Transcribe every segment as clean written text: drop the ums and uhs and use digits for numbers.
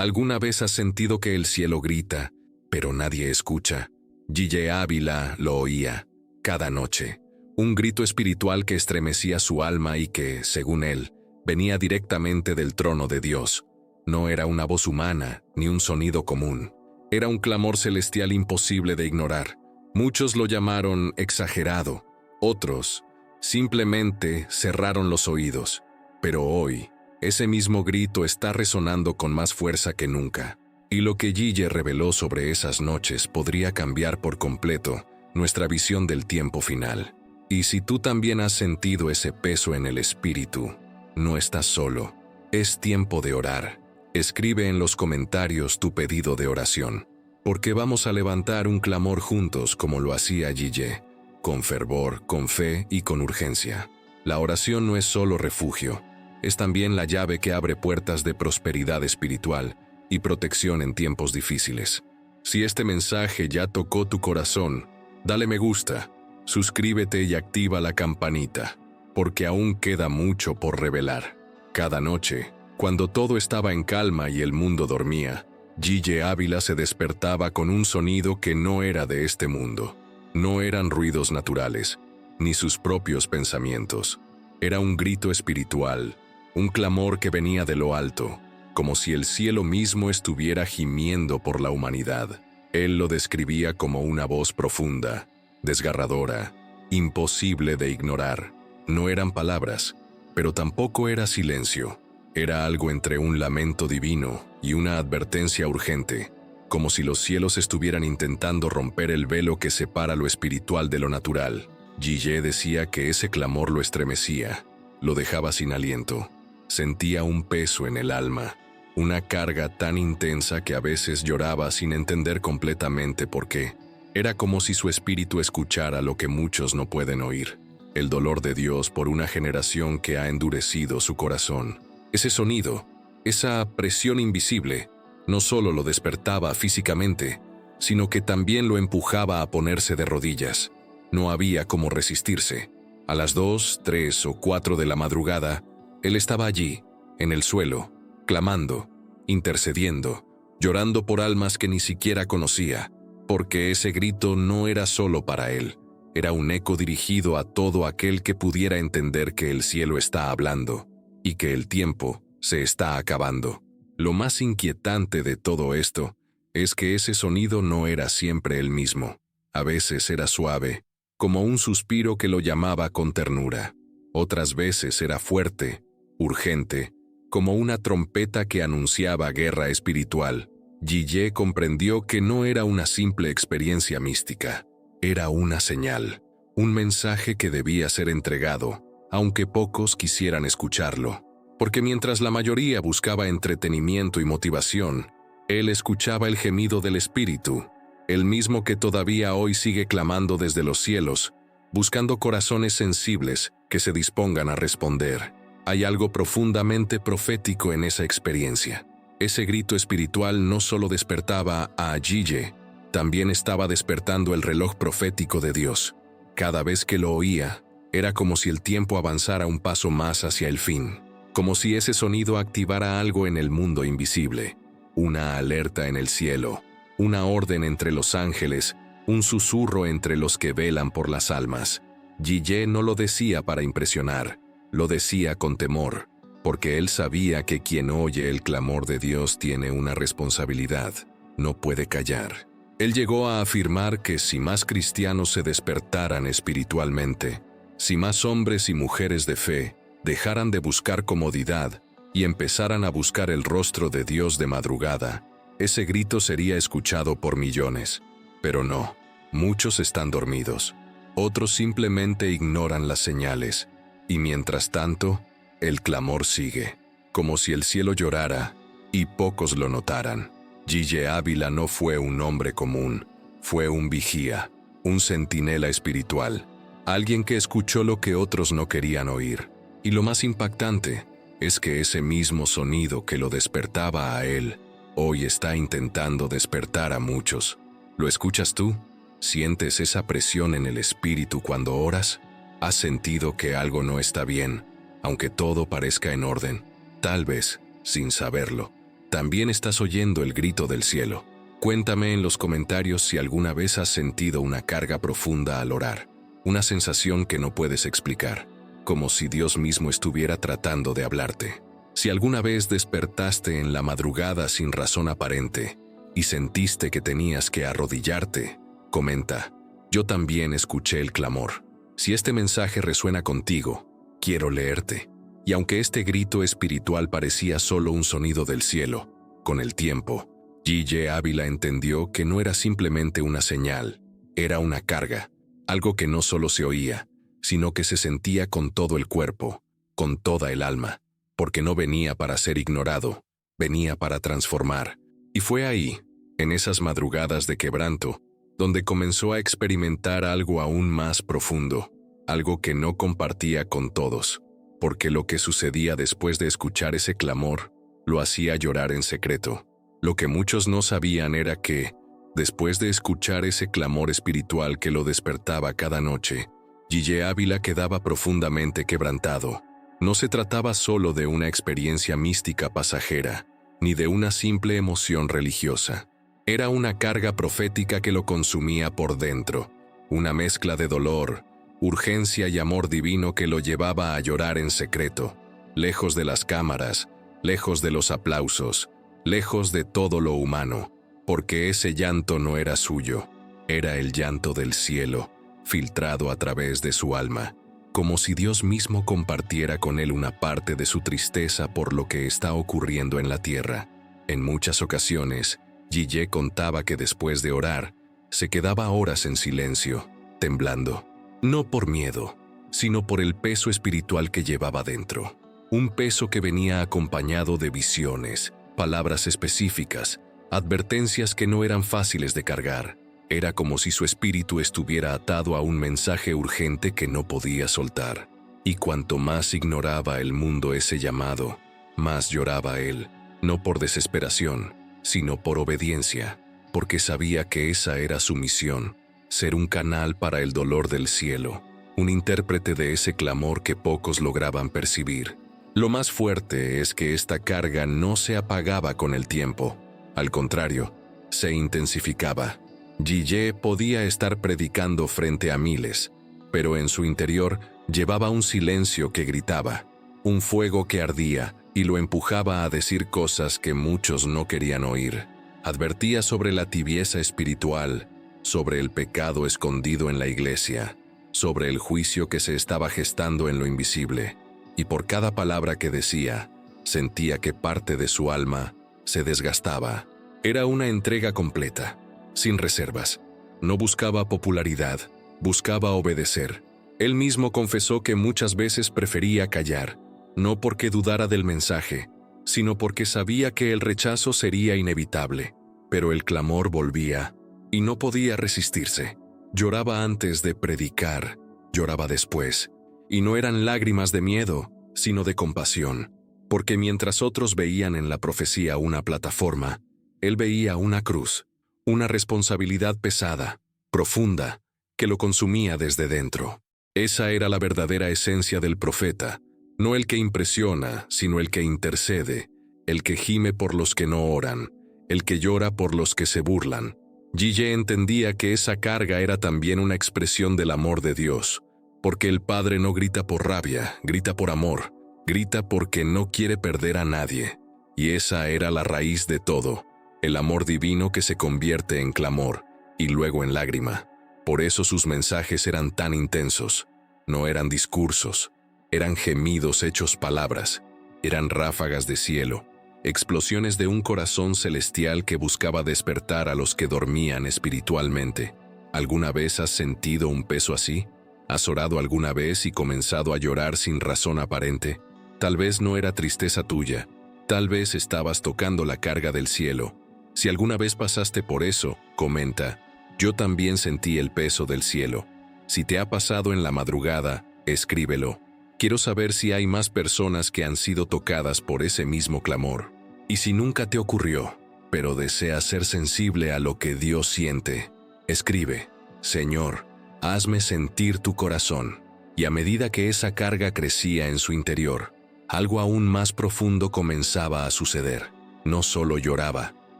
¿Alguna vez has sentido que el cielo grita, pero nadie escucha? Gille Ávila lo oía, cada noche. Un grito espiritual que estremecía su alma y que, según él, venía directamente del trono de Dios. No era una voz humana, ni un sonido común. Era un clamor celestial imposible de ignorar. Muchos lo llamaron exagerado, otros simplemente cerraron los oídos. Pero hoy, ese mismo grito está resonando con más fuerza que nunca. Y lo que Gille reveló sobre esas noches podría cambiar por completo nuestra visión del tiempo final. Y si tú también has sentido ese peso en el espíritu, no estás solo. Es tiempo de orar. Escribe en los comentarios tu pedido de oración, porque vamos a levantar un clamor juntos como lo hacía Gille, con fervor, con fe y con urgencia. La oración no es solo refugio, es también la llave que abre puertas de prosperidad espiritual y protección en tiempos difíciles. Si este mensaje ya tocó tu corazón, dale me gusta, suscríbete y activa la campanita, porque aún queda mucho por revelar. Cada noche, cuando todo estaba en calma y el mundo dormía, Gille Ávila se despertaba con un sonido que no era de este mundo. No eran ruidos naturales, ni sus propios pensamientos. Era un grito espiritual, un clamor que venía de lo alto, como si el cielo mismo estuviera gimiendo por la humanidad. Él lo describía como una voz profunda, desgarradora, imposible de ignorar. No eran palabras, pero tampoco era silencio. Era algo entre un lamento divino y una advertencia urgente, como si los cielos estuvieran intentando romper el velo que separa lo espiritual de lo natural. Gille decía que ese clamor lo estremecía, lo dejaba sin aliento. Sentía un peso en el alma, una carga tan intensa que a veces lloraba sin entender completamente por qué. Era como si su espíritu escuchara lo que muchos no pueden oír, el dolor de Dios por una generación que ha endurecido su corazón. Ese sonido, esa presión invisible, no solo lo despertaba físicamente, sino que también lo empujaba a ponerse de rodillas. No había cómo resistirse. A las 2, 3 o 4 de la madrugada, él estaba allí, en el suelo, clamando, intercediendo, llorando por almas que ni siquiera conocía, porque ese grito no era solo para él, era un eco dirigido a todo aquel que pudiera entender que el cielo está hablando y que el tiempo se está acabando. Lo más inquietante de todo esto es que ese sonido no era siempre el mismo. A veces era suave, como un suspiro que lo llamaba con ternura. Otras veces era fuerte, urgente, como una trompeta que anunciaba guerra espiritual. Gille comprendió que no era una simple experiencia mística, era una señal, un mensaje que debía ser entregado, aunque pocos quisieran escucharlo. Porque mientras la mayoría buscaba entretenimiento y motivación, él escuchaba el gemido del espíritu, el mismo que todavía hoy sigue clamando desde los cielos, buscando corazones sensibles que se dispongan a responder. Hay algo profundamente profético en esa experiencia. Ese grito espiritual no solo despertaba a Gille, también estaba despertando el reloj profético de Dios. Cada vez que lo oía, era como si el tiempo avanzara un paso más hacia el fin, como si ese sonido activara algo en el mundo invisible, una alerta en el cielo, una orden entre los ángeles, un susurro entre los que velan por las almas. Gille no lo decía para impresionar, lo decía con temor, porque él sabía que quien oye el clamor de Dios tiene una responsabilidad, no puede callar. Él llegó a afirmar que si más cristianos se despertaran espiritualmente, si más hombres y mujeres de fe dejaran de buscar comodidad y empezaran a buscar el rostro de Dios de madrugada, ese grito sería escuchado por millones. Pero no, muchos están dormidos, otros simplemente ignoran las señales, y mientras tanto, el clamor sigue, como si el cielo llorara y pocos lo notaran. Gille Ávila no fue un hombre común, fue un vigía, un centinela espiritual, alguien que escuchó lo que otros no querían oír. Y lo más impactante es que ese mismo sonido que lo despertaba a él, hoy está intentando despertar a muchos. ¿Lo escuchas tú? ¿Sientes esa presión en el espíritu cuando oras? ¿Has sentido que algo no está bien, aunque todo parezca en orden, tal vez sin saberlo? también estás oyendo el grito del cielo. Cuéntame en los comentarios si alguna vez has sentido una carga profunda al orar, una sensación que no puedes explicar, como si Dios mismo estuviera tratando de hablarte. Si alguna vez despertaste en la madrugada sin razón aparente y sentiste que tenías que arrodillarte, comenta: yo también escuché el clamor. Si este mensaje resuena contigo, quiero leerte. Y aunque este grito espiritual parecía solo un sonido del cielo, con el tiempo, G.J. Ávila entendió que no era simplemente una señal, era una carga, algo que no solo se oía, sino que se sentía con todo el cuerpo, con toda el alma, porque no venía para ser ignorado, venía para transformar. Y fue ahí, en esas madrugadas de quebranto, donde comenzó a experimentar algo aún más profundo, algo que no compartía con todos, porque lo que sucedía después de escuchar ese clamor lo hacía llorar en secreto. Lo que muchos no sabían era que, después de escuchar ese clamor espiritual que lo despertaba cada noche, G.J. Ávila quedaba profundamente quebrantado. No se trataba solo de una experiencia mística pasajera, ni de una simple emoción religiosa. Era una carga profética que lo consumía por dentro, una mezcla de dolor, urgencia y amor divino que lo llevaba a llorar en secreto, lejos de las cámaras, lejos de los aplausos, lejos de todo lo humano, porque ese llanto no era suyo, era el llanto del cielo, filtrado a través de su alma, como si Dios mismo compartiera con él una parte de su tristeza por lo que está ocurriendo en la tierra. En muchas ocasiones, G.J. contaba que después de orar, se quedaba horas en silencio, temblando, no por miedo, sino por el peso espiritual que llevaba dentro. Un peso que venía acompañado de visiones, palabras específicas, advertencias que no eran fáciles de cargar. Era como si su espíritu estuviera atado a un mensaje urgente que no podía soltar. Y cuanto más ignoraba el mundo ese llamado, más lloraba él, no por desesperación, sino por obediencia, porque sabía que esa era su misión, ser un canal para el dolor del cielo, un intérprete de ese clamor que pocos lograban percibir. Lo más fuerte es que esta carga no se apagaba con el tiempo, al contrario, se intensificaba. G.J. podía estar predicando frente a miles, pero en su interior llevaba un silencio que gritaba, un fuego que ardía y lo empujaba a decir cosas que muchos no querían oír. Advertía sobre la tibieza espiritual, sobre el pecado escondido en la iglesia, sobre el juicio que se estaba gestando en lo invisible, y por cada palabra que decía, sentía que parte de su alma se desgastaba. Era una entrega completa, sin reservas. No buscaba popularidad, buscaba obedecer. Él mismo confesó que muchas veces prefería callar, no porque dudara del mensaje, sino porque sabía que el rechazo sería inevitable. Pero el clamor volvía, y no podía resistirse. Lloraba antes de predicar, lloraba después, y no eran lágrimas de miedo, sino de compasión, porque mientras otros veían en la profecía una plataforma, él veía una cruz, una responsabilidad pesada, profunda, que lo consumía desde dentro. Esa era la verdadera esencia del profeta, no el que impresiona, sino el que intercede, el que gime por los que no oran, el que llora por los que se burlan. G.J. entendía que esa carga era también una expresión del amor de Dios, porque el Padre no grita por rabia, grita por amor, grita porque no quiere perder a nadie. Y esa era la raíz de todo, el amor divino que se convierte en clamor y luego en lágrima. Por eso sus mensajes eran tan intensos. No eran discursos, eran gemidos hechos palabras, eran ráfagas de cielo, explosiones de un corazón celestial que buscaba despertar a los que dormían espiritualmente. ¿Alguna vez has sentido un peso así? ¿Has orado alguna vez y comenzado a llorar sin razón aparente? Tal vez no era tristeza tuya, tal vez estabas tocando la carga del cielo. Si alguna vez pasaste por eso, comenta: yo también sentí el peso del cielo. Si te ha pasado en la madrugada, escríbelo. Quiero saber si hay más personas que han sido tocadas por ese mismo clamor. Y si nunca te ocurrió, pero deseas ser sensible a lo que Dios siente, escribe: Señor, hazme sentir tu corazón. Y a medida que esa carga crecía en su interior, algo aún más profundo comenzaba a suceder. No solo lloraba,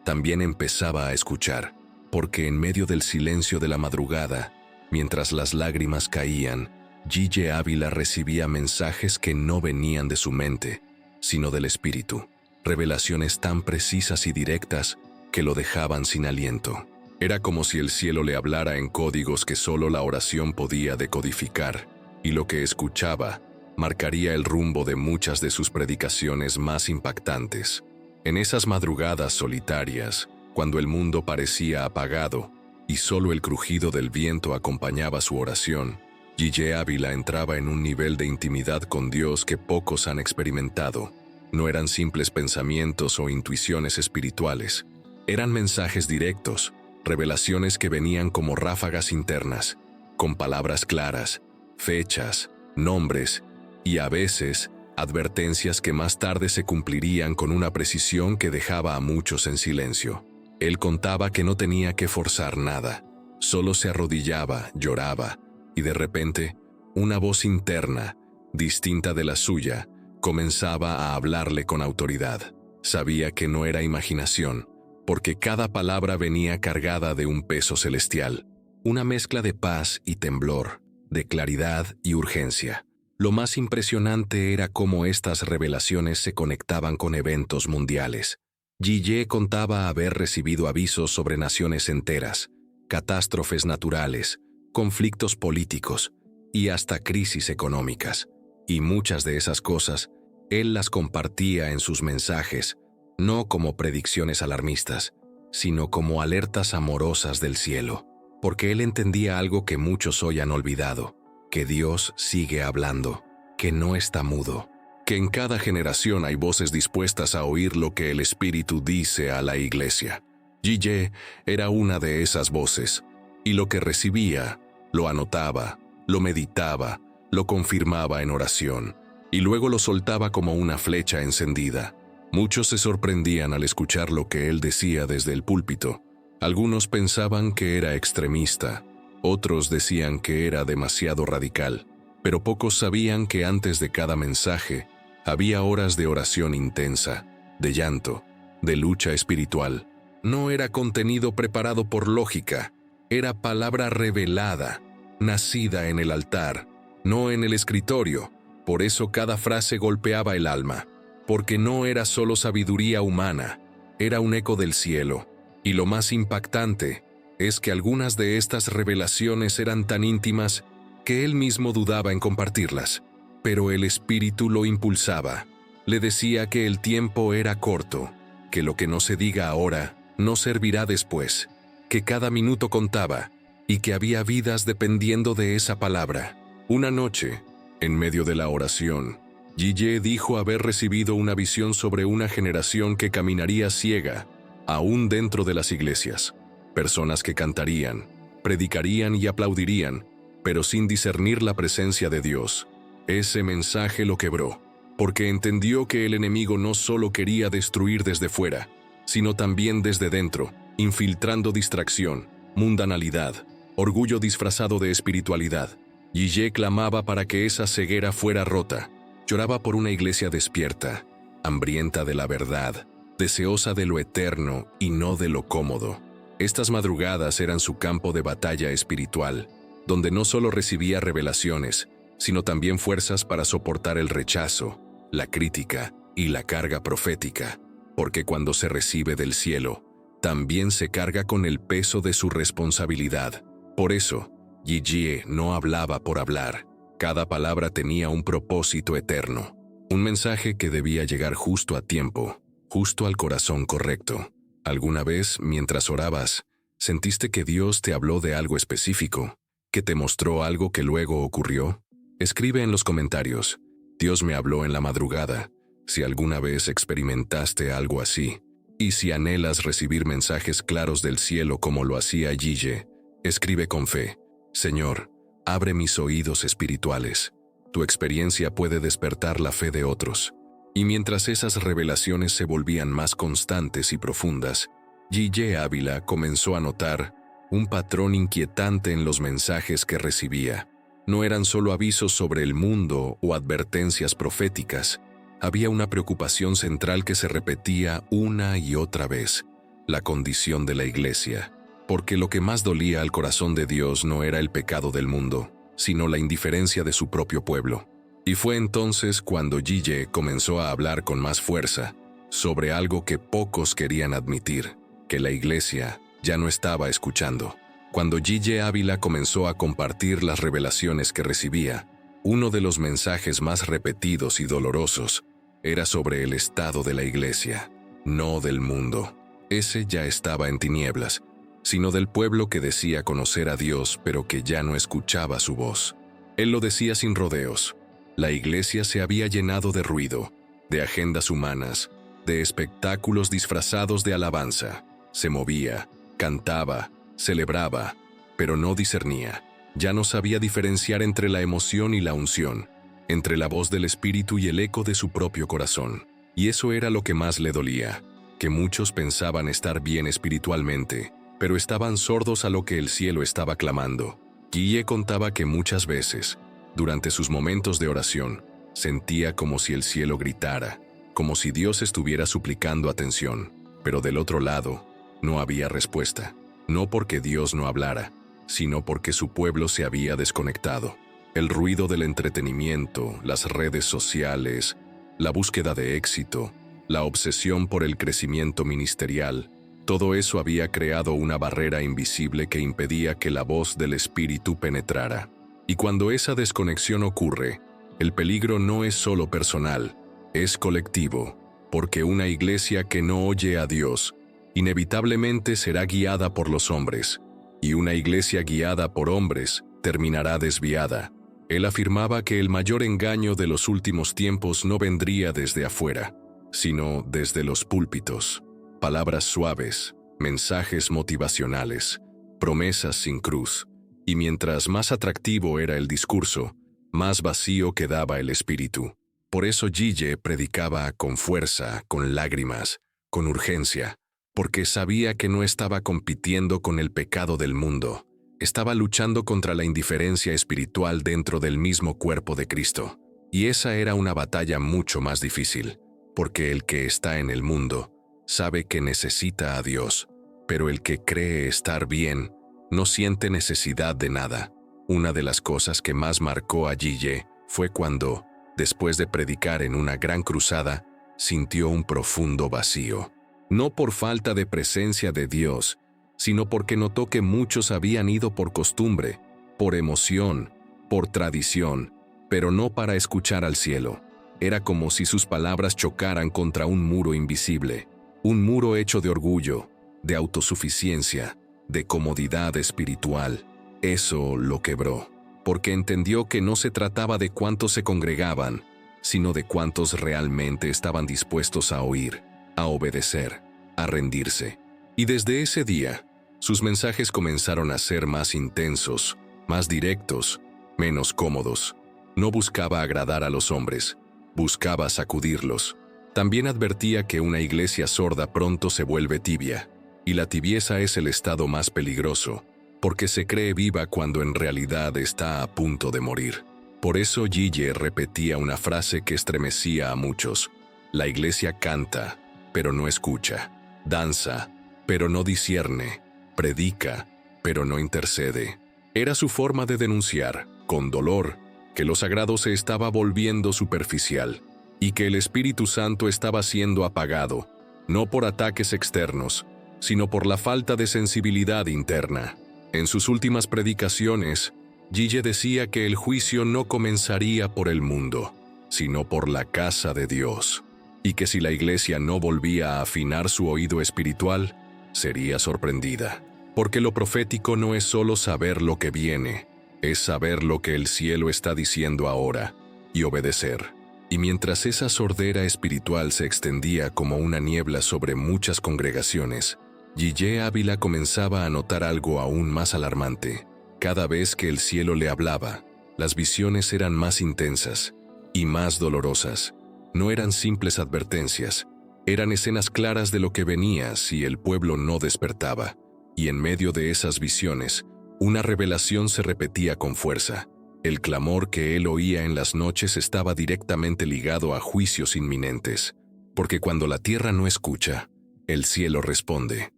también empezaba a escuchar, porque en medio del silencio de la madrugada, mientras las lágrimas caían, Gille Ávila recibía mensajes que no venían de su mente, sino del espíritu. Revelaciones tan precisas y directas que lo dejaban sin aliento. Era como si el cielo le hablara en códigos que solo la oración podía decodificar, y lo que escuchaba marcaría el rumbo de muchas de sus predicaciones más impactantes. En esas madrugadas solitarias, cuando el mundo parecía apagado y solo el crujido del viento acompañaba su oración, Gille Ávila entraba en un nivel de intimidad con Dios que pocos han experimentado. No eran simples pensamientos o intuiciones espirituales, eran mensajes directos, revelaciones que venían como ráfagas internas, con palabras claras, fechas, nombres y a veces advertencias que más tarde se cumplirían con una precisión que dejaba a muchos en silencio. Él contaba que no tenía que forzar nada, solo se arrodillaba, lloraba, y de repente, una voz interna, distinta de la suya, comenzaba a hablarle con autoridad. Sabía que no era imaginación, porque cada palabra venía cargada de un peso celestial, una mezcla de paz y temblor, de claridad y urgencia. Lo más impresionante era cómo estas revelaciones se conectaban con eventos mundiales. Gille contaba haber recibido avisos sobre naciones enteras, catástrofes naturales, conflictos políticos y hasta crisis económicas. Y muchas de esas cosas, él las compartía en sus mensajes, no como predicciones alarmistas, sino como alertas amorosas del cielo, porque él entendía algo que muchos hoy han olvidado, que Dios sigue hablando, que no está mudo, que en cada generación hay voces dispuestas a oír lo que el Espíritu dice a la Iglesia. Gille era una de esas voces, y lo que recibía, lo anotaba, lo meditaba, lo confirmaba en oración, y luego lo soltaba como una flecha encendida. Muchos se sorprendían al escuchar lo que él decía desde el púlpito. Algunos pensaban que era extremista, otros decían que era demasiado radical, pero pocos sabían que antes de cada mensaje había horas de oración intensa, de llanto, de lucha espiritual. No era contenido preparado por lógica, era palabra revelada, nacida en el altar, no en el escritorio. Por eso cada frase golpeaba el alma, porque no era solo sabiduría humana, era un eco del cielo. Y lo más impactante es que algunas de estas revelaciones eran tan íntimas que él mismo dudaba en compartirlas, pero el Espíritu lo impulsaba. Le decía que el tiempo era corto, que lo que no se diga ahora no servirá después, que cada minuto contaba y que había vidas dependiendo de esa palabra. Una noche, en medio de la oración, Gille dijo haber recibido una visión sobre una generación que caminaría ciega, aún dentro de las iglesias. Personas que cantarían, predicarían y aplaudirían, pero sin discernir la presencia de Dios. Ese mensaje lo quebró, porque entendió que el enemigo no solo quería destruir desde fuera, sino también desde dentro, infiltrando distracción, mundanalidad, orgullo disfrazado de espiritualidad. Gille clamaba para que esa ceguera fuera rota. Lloraba por una iglesia despierta, hambrienta de la verdad, deseosa de lo eterno y no de lo cómodo. Estas madrugadas eran su campo de batalla espiritual, donde no solo recibía revelaciones, sino también fuerzas para soportar el rechazo, la crítica y la carga profética, porque cuando se recibe del cielo, también se carga con el peso de su responsabilidad. Por eso, Gille no hablaba por hablar. Cada palabra tenía un propósito eterno, un mensaje que debía llegar justo a tiempo, justo al corazón correcto. ¿Alguna vez, mientras orabas, sentiste que Dios te habló de algo específico, que te mostró algo que luego ocurrió? Escribe en los comentarios: Dios me habló en la madrugada, si alguna vez experimentaste algo así. Y si anhelas recibir mensajes claros del cielo como lo hacía Gille, escribe con fe: Señor, abre mis oídos espirituales. Tu experiencia puede despertar la fe de otros. Y mientras esas revelaciones se volvían más constantes y profundas, Gille Ávila comenzó a notar un patrón inquietante en los mensajes que recibía. No eran solo avisos sobre el mundo o advertencias proféticas, había una preocupación central que se repetía una y otra vez: la condición de la iglesia. Porque lo que más dolía al corazón de Dios no era el pecado del mundo, sino la indiferencia de su propio pueblo. Y fue entonces cuando Gille comenzó a hablar con más fuerza sobre algo que pocos querían admitir: que la iglesia ya no estaba escuchando. Cuando Gille Ávila comenzó a compartir las revelaciones que recibía, uno de los mensajes más repetidos y dolorosos era sobre el estado de la iglesia, no del mundo. Ese ya estaba en tinieblas, sino del pueblo que decía conocer a Dios pero que ya no escuchaba su voz. Él lo decía sin rodeos: la iglesia se había llenado de ruido, de agendas humanas, de espectáculos disfrazados de alabanza. Se movía, cantaba, celebraba, pero no discernía. Ya no sabía diferenciar entre la emoción y la unción, entre la voz del Espíritu y el eco de su propio corazón. Y eso era lo que más le dolía, que muchos pensaban estar bien espiritualmente, pero estaban sordos a lo que el cielo estaba clamando. Guille contaba que muchas veces, durante sus momentos de oración, sentía como si el cielo gritara, como si Dios estuviera suplicando atención, pero del otro lado no había respuesta. No porque Dios no hablara, sino porque su pueblo se había desconectado. El ruido del entretenimiento, las redes sociales, la búsqueda de éxito, la obsesión por el crecimiento ministerial, todo eso había creado una barrera invisible que impedía que la voz del Espíritu penetrara. Y cuando esa desconexión ocurre, el peligro no es solo personal, es colectivo, porque una iglesia que no oye a Dios inevitablemente será guiada por los hombres, y una iglesia guiada por hombres terminará desviada. Él afirmaba que el mayor engaño de los últimos tiempos no vendría desde afuera, sino desde los púlpitos. Palabras suaves, mensajes motivacionales, promesas sin cruz. Y mientras más atractivo era el discurso, más vacío quedaba el espíritu. Por eso Gille predicaba con fuerza, con lágrimas, con urgencia, porque sabía que no estaba compitiendo con el pecado del mundo, estaba luchando contra la indiferencia espiritual dentro del mismo cuerpo de Cristo. Y esa era una batalla mucho más difícil, porque el que está en el mundo sabe que necesita a Dios, pero el que cree estar bien no siente necesidad de nada. Una de las cosas que más marcó a Gille fue cuando, después de predicar en una gran cruzada, sintió un profundo vacío. No por falta de presencia de Dios, sino porque notó que muchos habían ido por costumbre, por emoción, por tradición, pero no para escuchar al cielo. Era como si sus palabras chocaran contra un muro invisible, un muro hecho de orgullo, de autosuficiencia, de comodidad espiritual. Eso lo quebró, porque entendió que no se trataba de cuántos se congregaban, sino de cuántos realmente estaban dispuestos a oír, a obedecer, a rendirse. Y desde ese día, sus mensajes comenzaron a ser más intensos, más directos, menos cómodos. No buscaba agradar a los hombres, buscaba sacudirlos. También advertía que una iglesia sorda pronto se vuelve tibia, y la tibieza es el estado más peligroso, porque se cree viva cuando en realidad está a punto de morir. Por eso Gille repetía una frase que estremecía a muchos: la iglesia canta, pero no escucha, danza, pero no discierne, predica, pero no intercede. Era su forma de denunciar, con dolor, que lo sagrado se estaba volviendo superficial, y que el Espíritu Santo estaba siendo apagado, no por ataques externos, sino por la falta de sensibilidad interna. En sus últimas predicaciones, Gille decía que el juicio no comenzaría por el mundo, sino por la casa de Dios, y que si la iglesia no volvía a afinar su oído espiritual, sería sorprendida. Porque lo profético no es solo saber lo que viene, es saber lo que el cielo está diciendo ahora, y obedecer. Y mientras esa sordera espiritual se extendía como una niebla sobre muchas congregaciones, Gille Ávila comenzaba a notar algo aún más alarmante. Cada vez que el cielo le hablaba, las visiones eran más intensas y más dolorosas. No eran simples advertencias, eran escenas claras de lo que venía si el pueblo no despertaba. Y en medio de esas visiones, una revelación se repetía con fuerza. El clamor que él oía en las noches estaba directamente ligado a juicios inminentes, porque cuando la tierra no escucha, el cielo responde.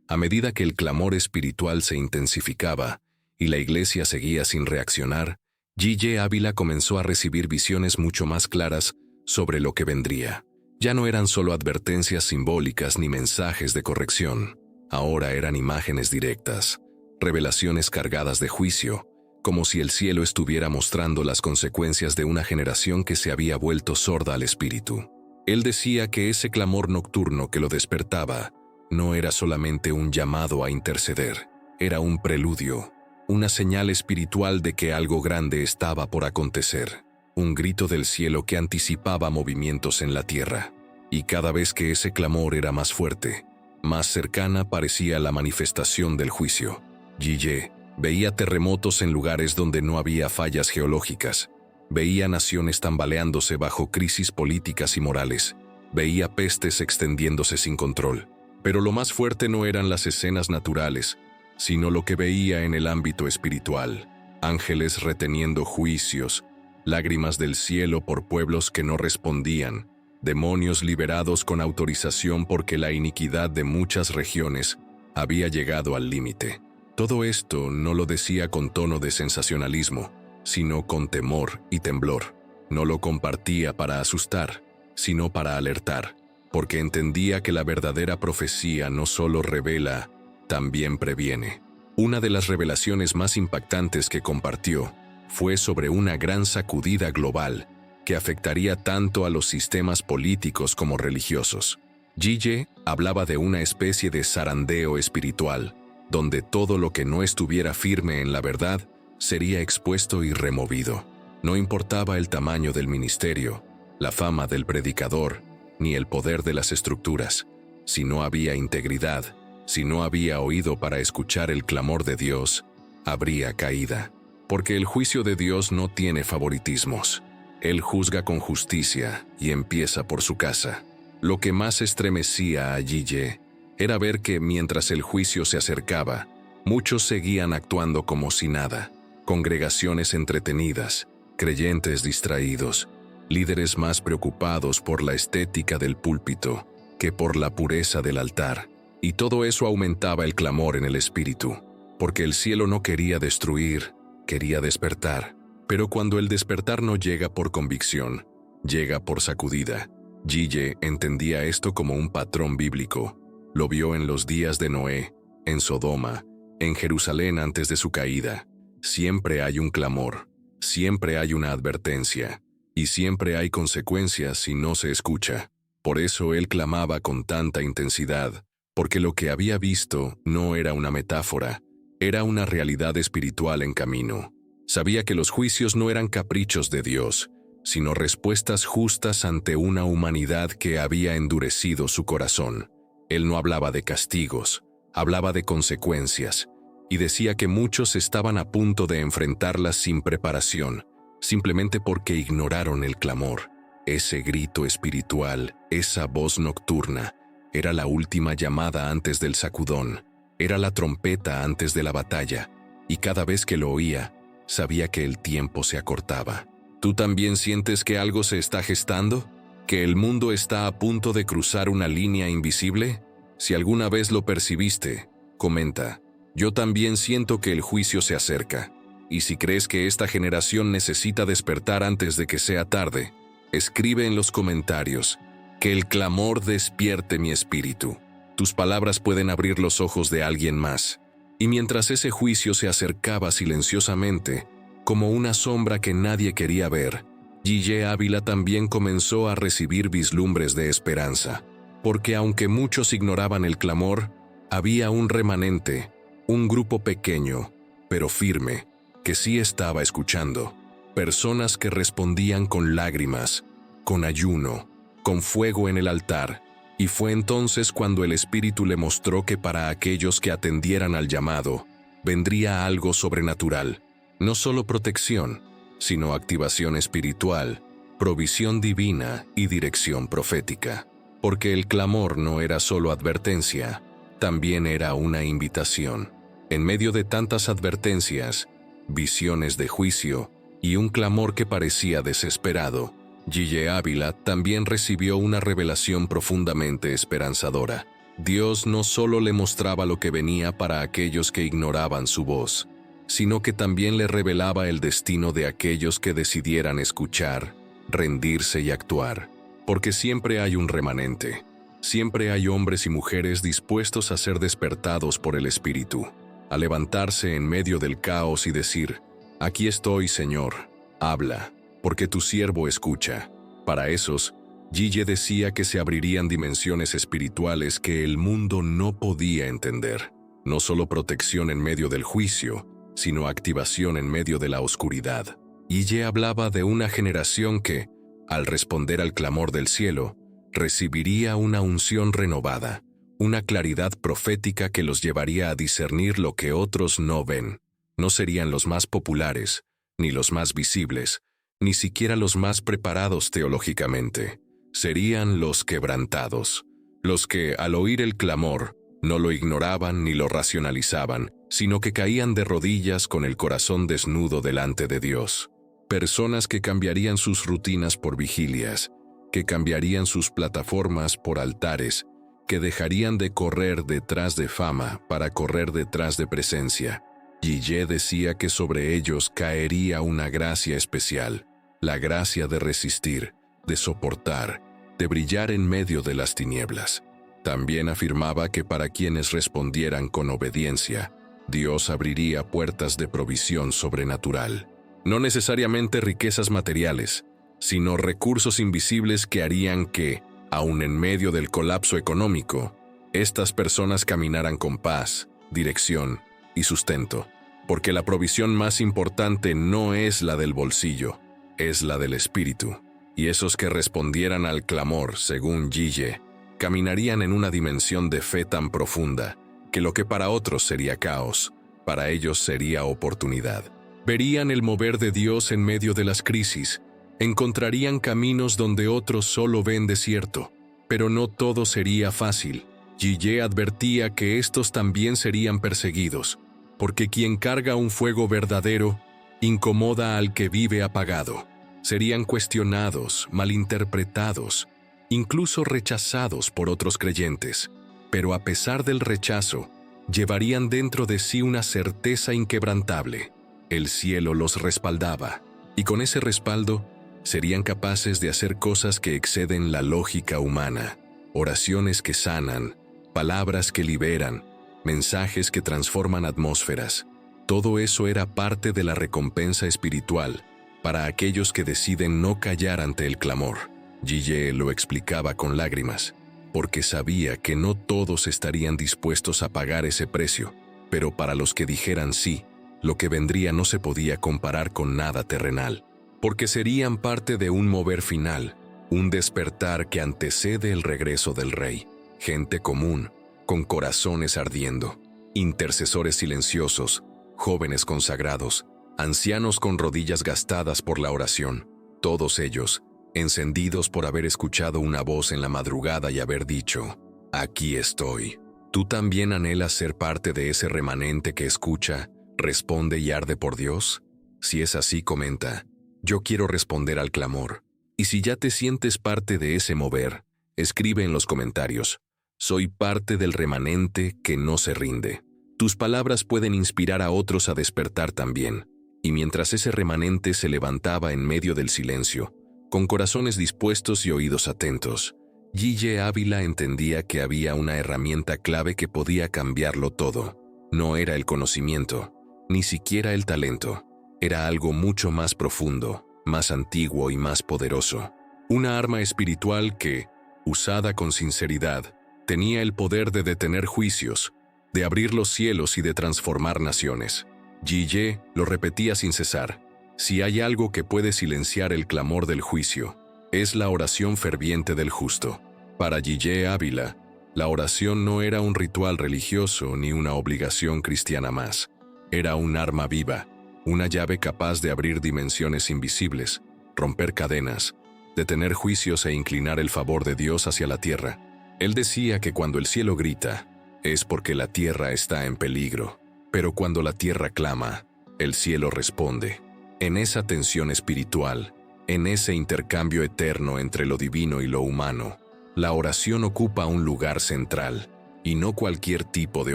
A medida que el clamor espiritual se intensificaba y la iglesia seguía sin reaccionar, G.J. Ávila comenzó a recibir visiones mucho más claras sobre lo que vendría. Ya no eran solo advertencias simbólicas ni mensajes de corrección, ahora eran imágenes directas, revelaciones cargadas de juicio, como si el cielo estuviera mostrando las consecuencias de una generación que se había vuelto sorda al espíritu. Él decía que ese clamor nocturno que lo despertaba no era solamente un llamado a interceder, era un preludio, una señal espiritual de que algo grande estaba por acontecer, un grito del cielo que anticipaba movimientos en la tierra. Y cada vez que ese clamor era más fuerte, más cercana parecía la manifestación del juicio. G.J. veía terremotos en lugares donde no había fallas geológicas, veía naciones tambaleándose bajo crisis políticas y morales, veía pestes extendiéndose sin control. Pero lo más fuerte no eran las escenas naturales, sino lo que veía en el ámbito espiritual: ángeles reteniendo juicios, lágrimas del cielo por pueblos que no respondían, demonios liberados con autorización porque la iniquidad de muchas regiones había llegado al límite. Todo esto no lo decía con tono de sensacionalismo, sino con temor y temblor. No lo compartía para asustar, sino para alertar, porque entendía que la verdadera profecía no solo revela, también previene. Una de las revelaciones más impactantes que compartió fue sobre una gran sacudida global que afectaría tanto a los sistemas políticos como religiosos. G.J. hablaba de una especie de zarandeo espiritual, donde todo lo que no estuviera firme en la verdad sería expuesto y removido. No importaba el tamaño del ministerio, la fama del predicador, ni el poder de las estructuras. Si no había integridad, si no había oído para escuchar el clamor de Dios, habría caída. Porque el juicio de Dios no tiene favoritismos. Él juzga con justicia y empieza por su casa. Lo que más estremecía a G.J. era ver que mientras el juicio se acercaba, muchos seguían actuando como si nada. Congregaciones entretenidas, creyentes distraídos, líderes más preocupados por la estética del púlpito que por la pureza del altar. Y todo eso aumentaba el clamor en el espíritu, porque el cielo no quería destruir, quería despertar. Pero cuando el despertar no llega por convicción, llega por sacudida. G.J. entendía esto como un patrón bíblico. Lo vio en los días de Noé, en Sodoma, en Jerusalén antes de su caída. Siempre hay un clamor, siempre hay una advertencia, y siempre hay consecuencias si no se escucha. Por eso él clamaba con tanta intensidad, porque lo que había visto no era una metáfora, era una realidad espiritual en camino. Sabía que los juicios no eran caprichos de Dios, sino respuestas justas ante una humanidad que había endurecido su corazón. Él no hablaba de castigos, hablaba de consecuencias, y decía que muchos estaban a punto de enfrentarlas sin preparación, simplemente porque ignoraron el clamor. Ese grito espiritual, esa voz nocturna, era la última llamada antes del sacudón, era la trompeta antes de la batalla, y cada vez que lo oía, sabía que el tiempo se acortaba. ¿Tú también sientes que algo se está gestando? ¿Que el mundo está a punto de cruzar una línea invisible? Si alguna vez lo percibiste, comenta. Yo también siento que el juicio se acerca. Y si crees que esta generación necesita despertar antes de que sea tarde, escribe en los comentarios, que el clamor despierte mi espíritu. Tus palabras pueden abrir los ojos de alguien más. Y mientras ese juicio se acercaba silenciosamente, como una sombra que nadie quería ver, G.J. Ávila también comenzó a recibir vislumbres de esperanza. Porque aunque muchos ignoraban el clamor, había un remanente, un grupo pequeño, pero firme, que sí estaba escuchando. Personas que respondían con lágrimas, con ayuno, con fuego en el altar. Y fue entonces cuando el Espíritu le mostró que para aquellos que atendieran al llamado, vendría algo sobrenatural. No solo protección, sino activación espiritual, provisión divina y dirección profética. Porque el clamor no era solo advertencia, también era una invitación. En medio de tantas advertencias, visiones de juicio y un clamor que parecía desesperado, Gille Ávila también recibió una revelación profundamente esperanzadora. Dios no solo le mostraba lo que venía para aquellos que ignoraban su voz, sino que también le revelaba el destino de aquellos que decidieran escuchar, rendirse y actuar. Porque siempre hay un remanente, siempre hay hombres y mujeres dispuestos a ser despertados por el Espíritu, a levantarse en medio del caos y decir: «Aquí estoy, Señor, habla, porque tu siervo escucha». Para esos, Gille decía que se abrirían dimensiones espirituales que el mundo no podía entender. No solo protección en medio del juicio, sino activación en medio de la oscuridad. Gille hablaba de una generación que, al responder al clamor del cielo, recibiría una unción renovada, una claridad profética que los llevaría a discernir lo que otros no ven. No serían los más populares, ni los más visibles, ni siquiera los más preparados teológicamente. Serían los quebrantados, los que, al oír el clamor, no lo ignoraban ni lo racionalizaban, sino que caían de rodillas con el corazón desnudo delante de Dios. Personas que cambiarían sus rutinas por vigilias, que cambiarían sus plataformas por altares, que dejarían de correr detrás de fama para correr detrás de presencia. Gille decía que sobre ellos caería una gracia especial, la gracia de resistir, de soportar, de brillar en medio de las tinieblas. También afirmaba que para quienes respondieran con obediencia, Dios abriría puertas de provisión sobrenatural. No necesariamente riquezas materiales, sino recursos invisibles que harían que, aun en medio del colapso económico, estas personas caminaran con paz, dirección y sustento. Porque la provisión más importante no es la del bolsillo, es la del espíritu. Y esos que respondieran al clamor, según Gille, caminarían en una dimensión de fe tan profunda que lo que para otros sería caos, para ellos sería oportunidad. Verían el mover de Dios en medio de las crisis, encontrarían caminos donde otros solo ven desierto, pero no todo sería fácil. Gille advertía que estos también serían perseguidos, porque quien carga un fuego verdadero incomoda al que vive apagado. Serían cuestionados, malinterpretados, incluso rechazados por otros creyentes, pero a pesar del rechazo, llevarían dentro de sí una certeza inquebrantable. El cielo los respaldaba, y con ese respaldo, serían capaces de hacer cosas que exceden la lógica humana, oraciones que sanan, palabras que liberan, mensajes que transforman atmósferas. Todo eso era parte de la recompensa espiritual para aquellos que deciden no callar ante el clamor. Gille lo explicaba con lágrimas, porque sabía que no todos estarían dispuestos a pagar ese precio, pero para los que dijeran sí, lo que vendría no se podía comparar con nada terrenal, porque serían parte de un mover final, un despertar que antecede el regreso del Rey. Gente común, con corazones ardiendo, intercesores silenciosos, jóvenes consagrados, ancianos con rodillas gastadas por la oración, todos ellos, encendidos por haber escuchado una voz en la madrugada y haber dicho: «Aquí estoy». ¿Tú también anhelas ser parte de ese remanente que escucha, responde y arde por Dios? Si es así, comenta: «Yo quiero responder al clamor». Y si ya te sientes parte de ese mover, escribe en los comentarios: «Soy parte del remanente que no se rinde». Tus palabras pueden inspirar a otros a despertar también. Y mientras ese remanente se levantaba en medio del silencio, con corazones dispuestos y oídos atentos, Gille Ávila entendía que había una herramienta clave que podía cambiarlo todo. No era el conocimiento, ni siquiera el talento. Era algo mucho más profundo, más antiguo y más poderoso. Una arma espiritual que, usada con sinceridad, tenía el poder de detener juicios, de abrir los cielos y de transformar naciones. Gille lo repetía sin cesar: si hay algo que puede silenciar el clamor del juicio, es la oración ferviente del justo. Para Gille Ávila, la oración no era un ritual religioso ni una obligación cristiana más. Era un arma viva, una llave capaz de abrir dimensiones invisibles, romper cadenas, detener juicios e inclinar el favor de Dios hacia la tierra. Él decía que cuando el cielo grita, es porque la tierra está en peligro. Pero cuando la tierra clama, el cielo responde. En esa tensión espiritual, en ese intercambio eterno entre lo divino y lo humano, la oración ocupa un lugar central, y no cualquier tipo de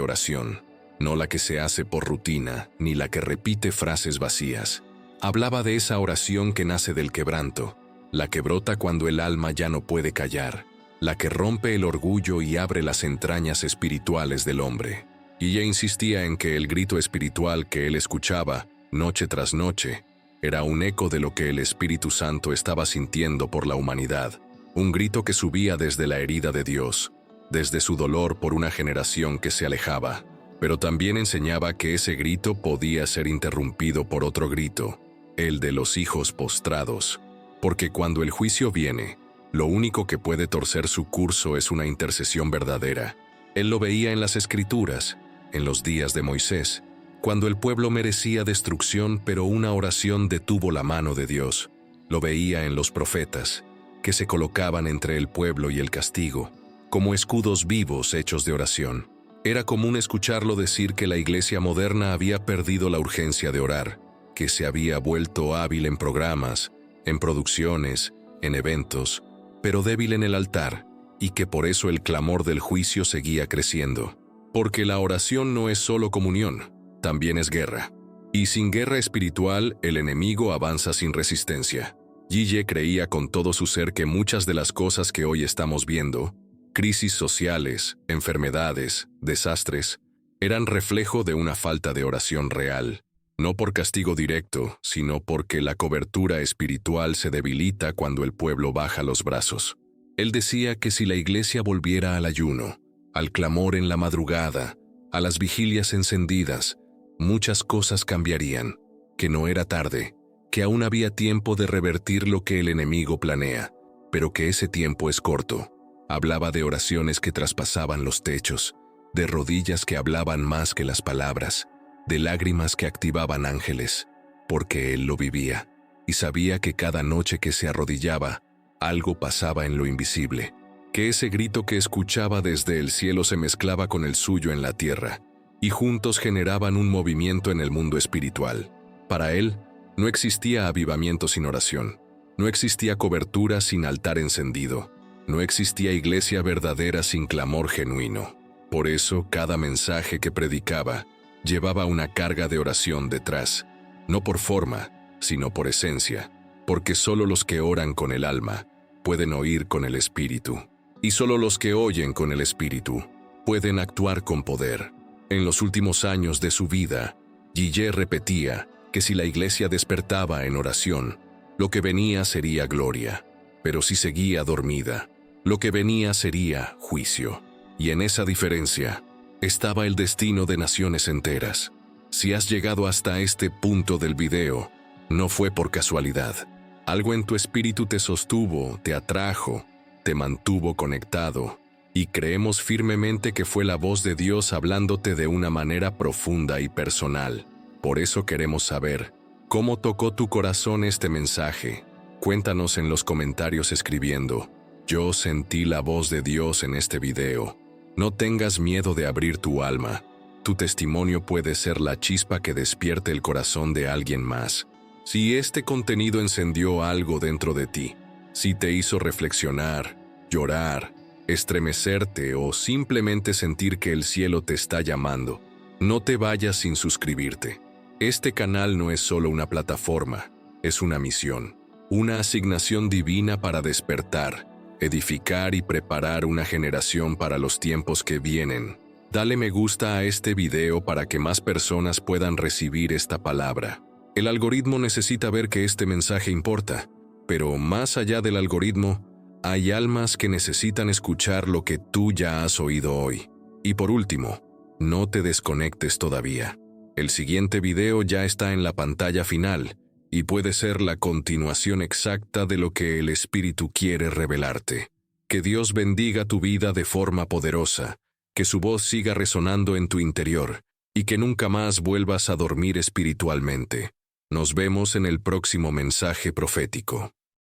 oración, no la que se hace por rutina, ni la que repite frases vacías. Hablaba de esa oración que nace del quebranto, la que brota cuando el alma ya no puede callar, la que rompe el orgullo y abre las entrañas espirituales del hombre. Y ella insistía en que el grito espiritual que él escuchaba, noche tras noche, era un eco de lo que el Espíritu Santo estaba sintiendo por la humanidad, un grito que subía desde la herida de Dios, desde su dolor por una generación que se alejaba, pero también enseñaba que ese grito podía ser interrumpido por otro grito, el de los hijos postrados, porque cuando el juicio viene, lo único que puede torcer su curso es una intercesión verdadera. Él lo veía en las Escrituras, en los días de Moisés, cuando el pueblo merecía destrucción, pero una oración detuvo la mano de Dios. Lo veía en los profetas, que se colocaban entre el pueblo y el castigo, como escudos vivos hechos de oración. Era común escucharlo decir que la iglesia moderna había perdido la urgencia de orar, que se había vuelto hábil en programas, en producciones, en eventos, pero débil en el altar, y que por eso el clamor del juicio seguía creciendo. Porque la oración no es solo comunión, también es guerra. Y sin guerra espiritual, el enemigo avanza sin resistencia. Gille creía con todo su ser que muchas de las cosas que hoy estamos viendo, crisis sociales, enfermedades, desastres, eran reflejo de una falta de oración real, no por castigo directo, sino porque la cobertura espiritual se debilita cuando el pueblo baja los brazos. Él decía que si la iglesia volviera al ayuno, al clamor en la madrugada, a las vigilias encendidas, muchas cosas cambiarían, que no era tarde, que aún había tiempo de revertir lo que el enemigo planea, pero que ese tiempo es corto. Hablaba de oraciones que traspasaban los techos, de rodillas que hablaban más que las palabras, de lágrimas que activaban ángeles, porque él lo vivía, y sabía que cada noche que se arrodillaba, algo pasaba en lo invisible, que ese grito que escuchaba desde el cielo se mezclaba con el suyo en la tierra, y juntos generaban un movimiento en el mundo espiritual. Para él, no existía avivamiento sin oración, no existía cobertura sin altar encendido, no existía iglesia verdadera sin clamor genuino. Por eso, cada mensaje que predicaba llevaba una carga de oración detrás, no por forma, sino por esencia, porque solo los que oran con el alma pueden oír con el espíritu, y solo los que oyen con el espíritu pueden actuar con poder. En los últimos años de su vida, Gille repetía que si la iglesia despertaba en oración, lo que venía sería gloria, pero si seguía dormida, lo que venía sería juicio. Y en esa diferencia estaba el destino de naciones enteras. Si has llegado hasta este punto del video, no fue por casualidad. Algo en tu espíritu te sostuvo, te atrajo, te mantuvo conectado, y creemos firmemente que fue la voz de Dios hablándote de una manera profunda y personal. Por eso queremos saber cómo tocó tu corazón este mensaje. Cuéntanos en los comentarios escribiendo: yo sentí la voz de Dios en este video. No tengas miedo de abrir tu alma. Tu testimonio puede ser la chispa que despierte el corazón de alguien más. Si este contenido encendió algo dentro de ti, si te hizo reflexionar, llorar, estremecerte o simplemente sentir que el cielo te está llamando, no te vayas sin suscribirte. Este canal no es solo una plataforma, es una misión, una asignación divina para despertar, edificar y preparar una generación para los tiempos que vienen. Dale me gusta a este video para que más personas puedan recibir esta palabra. El algoritmo necesita ver que este mensaje importa, pero más allá del algoritmo, hay almas que necesitan escuchar lo que tú ya has oído hoy. Y por último, no te desconectes todavía. El siguiente video ya está en la pantalla final y puede ser la continuación exacta de lo que el Espíritu quiere revelarte. Que Dios bendiga tu vida de forma poderosa, que su voz siga resonando en tu interior y que nunca más vuelvas a dormir espiritualmente. Nos vemos en el próximo mensaje profético.